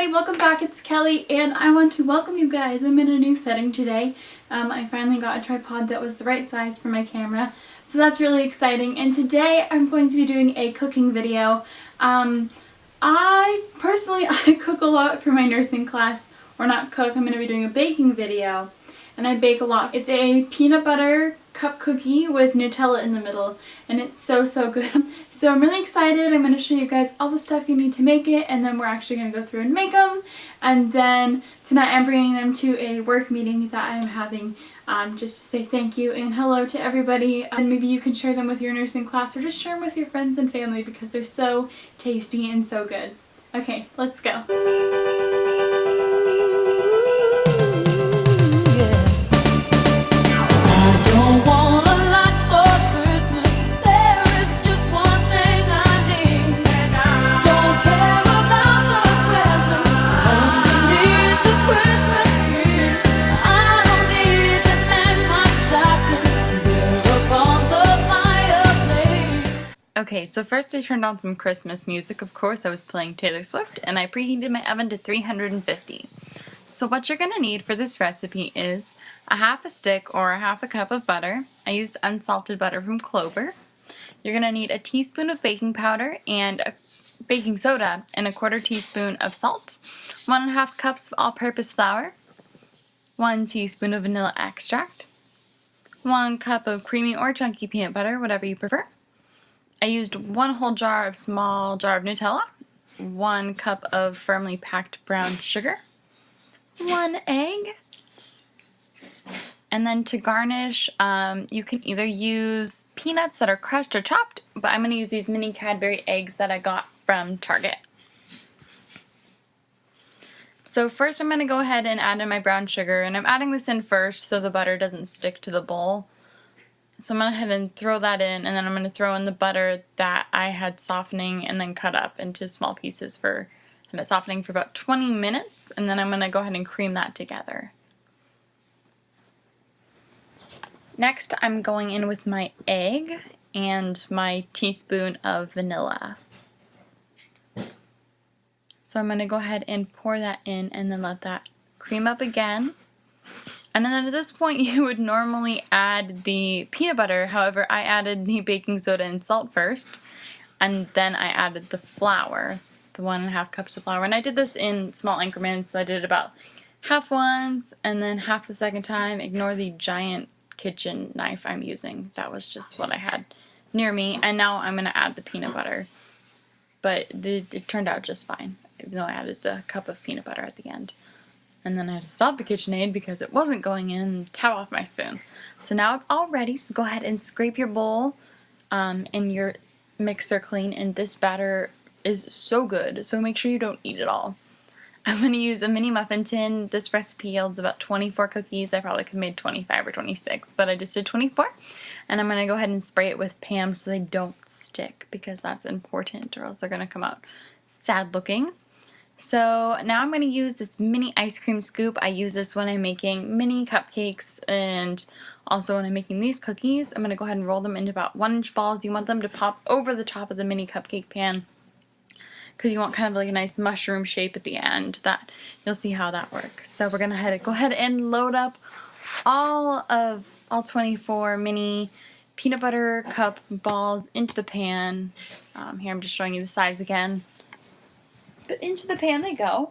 everybody, welcome back. It's Kelly and I want to welcome you guys. I'm in a new setting today. I finally got a tripod that was the right size for my camera, so that's really exciting. And today I'm going to be doing a cooking video. I cook a lot for my nursing class, or not cook, I'm going to be doing a baking video. And I bake a lot. It's a peanut butter cup cookie with Nutella in the middle, and it's so good. So I'm really excited. I'm going to show you guys all the stuff you need to make it, and then we're actually going to go through and make them. And then tonight I'm bringing them to a work meeting that I'm having just to say thank you and hello to everybody. And maybe you can share them with your nursing class, or just share them with your friends and family because they're so tasty and so good. Okay, let's go. Okay, so first I turned on some Christmas music. Of course, I was playing Taylor Swift, and I preheated my oven to 350. So what you're going to need for this recipe is a half a stick or a half a cup of butter. I used unsalted butter from Clover. You're going to need a teaspoon of baking powder and a baking soda and a quarter teaspoon of salt, 1.5 cups of all-purpose flour, 1 teaspoon of vanilla extract, 1 cup of creamy or chunky peanut butter, whatever you prefer. I used 1 whole small jar of Nutella, 1 cup of firmly packed brown sugar, 1 egg, and then to garnish, you can either use peanuts that are crushed or chopped, but I'm going to use these mini Cadbury eggs that I got from Target. So first I'm going to go ahead and add in my brown sugar, and I'm adding this in first so the butter doesn't stick to the bowl. So I'm going to go ahead and throw that in, and then I'm going to throw in the butter that I had softening and then cut up into small pieces for softening for about 20 minutes, and then I'm going to go ahead and cream that together. Next, I'm going in with my egg and my teaspoon of vanilla. So I'm going to go ahead and pour that in and then let that cream up again. And then at this point you would normally add the peanut butter, however I added the baking soda and salt first, and then I added the flour, the 1.5 cups of flour. And I did this in small increments. I did about half once and then half the second time. Ignore the giant kitchen knife I'm using. That was just what I had near me. And now I'm going to add the peanut butter. But it turned out just fine, even though I added the cup of peanut butter at the end. And then I had to stop the KitchenAid because it wasn't going in and tap off my spoon. So now it's all ready, so go ahead and scrape your bowl and your mixer clean, and this batter is so good, so make sure you don't eat it all. I'm going to use a mini muffin tin. This recipe yields about 24 cookies. I probably could have made 25 or 26, but I just did 24. And I'm going to go ahead and spray it with Pam so they don't stick, because that's important, or else they're going to come out sad looking. So now I'm going to use this mini ice cream scoop. I use this when I'm making mini cupcakes and also when I'm making these cookies. I'm going to go ahead and roll them into about 1-inch balls. You want them to pop over the top of the mini cupcake pan because you want kind of like a nice mushroom shape at the end. That you'll see how that works. So we're going to go ahead and load up all 24 mini peanut butter cup balls into the pan. Here I'm just showing you the size again. But into the pan they go.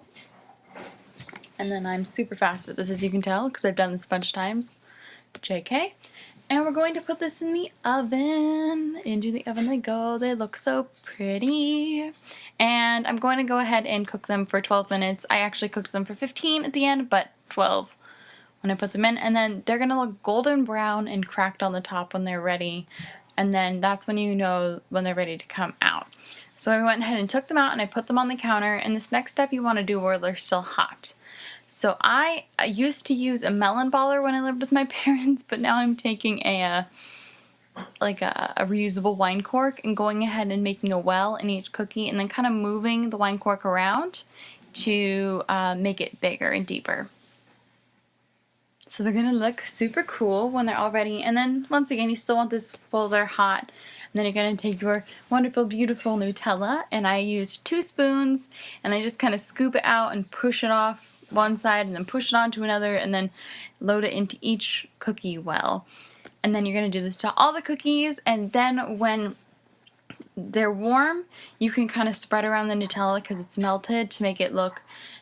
And then I'm super fast at this, as you can tell, because I've done this a bunch of times. JK. And we're going to put this in the oven. Into the oven they go. They look so pretty. And I'm going to go ahead and cook them for 12 minutes. I actually cooked them for 15 at the end, but 12 when I put them in. And then they're going to look golden brown and cracked on the top when they're ready. And then that's when you know when they're ready to come out. So I went ahead and took them out and I put them on the counter, and this next step you want to do while they're still hot. So I used to use a melon baller when I lived with my parents, but now I'm taking a reusable wine cork and going ahead and making a well in each cookie and then kind of moving the wine cork around to make it bigger and deeper. So they're going to look super cool when they're all ready. And then once again, you still want this while they're hot. then you're going to take your wonderful, beautiful Nutella, and I used 2 spoons, and I just kind of scoop it out and push it off one side, and then push it onto another, and then load it into each cookie well. And then you're going to do this to all the cookies, and then when they're warm, you can kind of spread around the Nutella because it's melted to make it look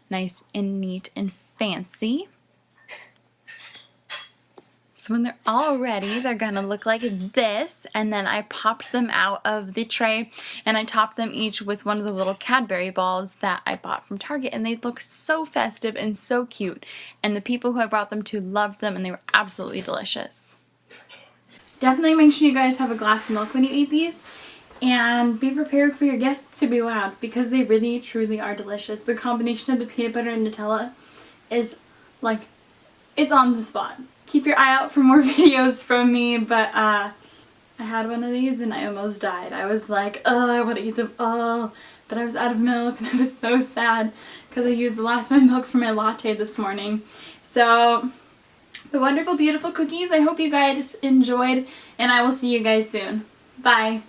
nice and neat and fancy. So when they're all ready, they're gonna look like this, and then I popped them out of the tray and I topped them each with one of the little Cadbury balls that I bought from Target, and they look so festive and so cute, and the people who I brought them to loved them, and they were absolutely delicious. Definitely make sure you guys have a glass of milk when you eat these, and be prepared for your guests to be wowed because they really truly are delicious. The combination of the peanut butter and Nutella is like, it's on the spot. Keep your eye out for more videos from me, but I had one of these and I almost died. I was like, oh, I want to eat them all, but I was out of milk and I was so sad because I used the last of my milk for my latte this morning. So, the wonderful, beautiful cookies, I hope you guys enjoyed, and I will see you guys soon. Bye!